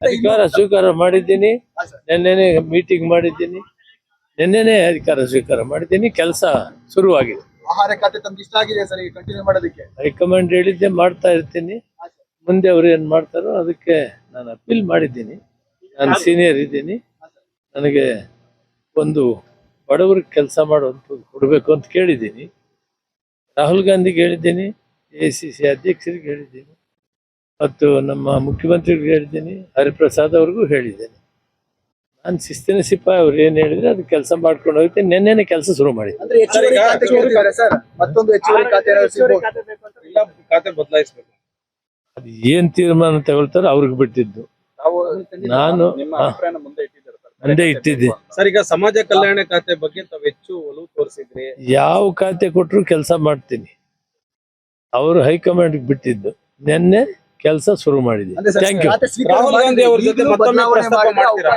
ಅಧಿಕಾರ ಸ್ವೀಕಾರ ಮಾಡಿದ್ದೀನಿ. ನಿನ್ನೆನೆ ಮೀಟಿಂಗ್ ಮಾಡಿದ್ದೀನಿ. ನಿನ್ನೆನೆ ಅಧಿಕಾರ ಸ್ವೀಕಾರ ಮಾಡಿದ್ದೀನಿ. ಕೆಲಸ ಶುರುವಾಗಿದೆ. ಆಹಾರ ಖಾತೆ ತಮ್ಗೆ ಇಷ್ಟ ಆಗಿದೆ ಸರ್ ಈಗ ಕಂಟಿನ್ಯೂ ಮಾಡೋದಕ್ಕೆ? ಹೈಕಮಾಂಡ್ ಹೇಳಿದ್ದೆ ಮಾಡ್ತಾ ಇರ್ತೀನಿ. ಮುಂದೆ ಅವ್ರು ಏನ್ ಮಾಡ್ತಾರೋ ಅದಕ್ಕೆ ನಾನು ಅಪೀಲ್ ಮಾಡಿದ್ದೀನಿ. ನಾನು ಸೀನಿಯರ್ ಇದ್ದೀನಿ. ನನಗೆ ಒಂದು ಬಡವರಿಗೆ ಕೆಲಸ ಮಾಡುವಂಥದ್ದು ಕೊಡಬೇಕು ಅಂತ ಕೇಳಿದ್ದೀನಿ. ರಾಹುಲ್ ಗಾಂಧಿಗೆ ಹೇಳಿದ್ದೀನಿ, AICC ಅಧ್ಯಕ್ಷರಿಗೆ ಹೇಳಿದ್ದೀನಿ, ಮತ್ತು ನಮ್ಮ ಮುಖ್ಯಮಂತ್ರಿಗಳಿಗೆ ಹೇಳಿದ್ದೀನಿ, ಹರಿಪ್ರಸಾದ್ ಅವ್ರಿಗೂ ಹೇಳಿದ್ದೇನೆ. ನಾನು ಶಿಸ್ತಿನ ಸಿಪಾಯಿ, ಅವ್ರು ಏನ್ ಹೇಳಿದ್ರೆ ಅದು ಕೆಲಸ ಮಾಡ್ಕೊಂಡು ಹೋಗ್ತೀನಿ. ನೆನ್ನೆನೆ ಕೆಲಸ ಶುರು ಮಾಡಿದ್ದೆ. ಅಂದ್ರೆ ಹೆಚ್ಚುವರಿ ಖಾತೆ ಕೇಳ್ತಿದ್ದಾರೆ ಸರ್, ಮತ್ತೊಂದು ಹೆಚ್ಚುವರಿ ಖಾತೆ ಖಾತೆ ಬದಲಾಯಿಸಬೇಕು. ಅದು ಏನ್ ತೀರ್ಮಾನ ತಗೊಳ್ತಾರೋ ಅವ್ರಿಗೆ ಬಿಟ್ಟಿದ್ದು. ನಾನು ಮುಂದೆ ಇಟ್ಟಿದ್ದೆ. ಸರ್, ಈಗ ಸಮಾಜ ಕಲ್ಯಾಣ ಖಾತೆ ಬಗ್ಗೆ ತಾವು ಹೆಚ್ಚು ಒಲವು ತೋರಿಸಿದ್ರಿ. ಯಾವ ಖಾತೆ ಕೊಟ್ಟರು ಕೆಲಸ ಮಾಡ್ತೀನಿ. ಅವರು ಹೈಕಮಾಂಡ್ ಬಿಟ್ಟಿದ್ದು. ನಿನ್ನೆ ಕೆಲಸ ಶುರು ಮಾಡಿದ್ದೀನಿ. Thank you. ರಾಹುಲ್ ಗಾಂಧಿ ಅವ್ರ ಜೊತೆ ಮತ್ತೊಮ್ಮೆ ಪ್ರಸ್ತಾಪ ಮಾಡ್ತೀರಾ?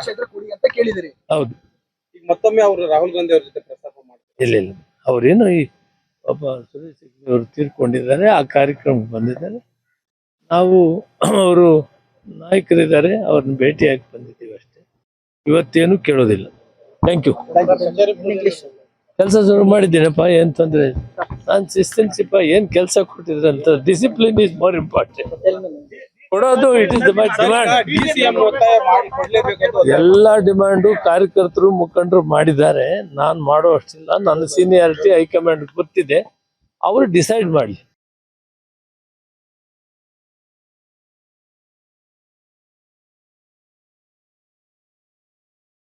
ಅಂತ ಕೇಳಿದಿರಿ. ಹೌದು, ಈಗ ಮತ್ತೊಮ್ಮೆ ಅವರು ರಾಹುಲ್ ಗಾಂಧಿ ಅವ್ರ ಜೊತೆ ಪ್ರಸ್ತಾಪ ಮಾಡ್ತಾರೆ? ಇಲ್ಲ ಅವ್ರೇನು ಈ ಒಬ್ಬ ಸುರೇಶ್ ಹೆಗ್ಡೆ ಅವರು ತೀರ್ಕೊಂಡಿದ್ದಾರೆ. ಆ ಕಾರ್ಯಕ್ರಮಕ್ಕೆ ಬಂದಿದ್ದಾರೆ. ನಾವು ಅವರು ನಾಯಕರಿದ್ದಾರೆ, ಅವ್ರನ್ನ ಭೇಟಿಯಾಗಿ ಬಂದಿದ್ದೀವಿ ಅಷ್ಟೇ. ಇವತ್ತೇನು ಕೇಳೋದಿಲ್ಲ. Thank you. ಕೆಲಸ ಶುರು ಮಾಡಿದ್ದೀನಪ್ಪ, ಏನ್ ತೊಂದರೆ ಇಲ್ಲ. ನಾನು ಶಿಸ್ತಿನ ಸಿಪಾಯಿ. ಏನ್ ಕೆಲಸ ಕೊಟ್ಟಿದ್ರಂತ ಡಿಸಿಪ್ಲಿನ್ ಈಸ್ ಮೋರ್ ಇಂಪಾರ್ಟೆಂಟ್. ಕೊಡೋದು ಇಟ್ ಇಸ್ ಮೈ ಡಿಮಾಂಡ್. ಎಲ್ಲ ಡಿಮಾಂಡು ಕಾರ್ಯಕರ್ತರು ಮುಖಂಡರು ಮಾಡಿದ್ದಾರೆ. ನಾನು ಮಾಡೋ ಅಷ್ಟಿಲ್ಲ. ನನ್ನ ಸೀನಿಯಾರಿಟಿ ಹೈಕಮಾಂಡ್ ಗೊತ್ತಿದೆ. ಅವರು ಡಿಸೈಡ್ ಮಾಡಲಿ.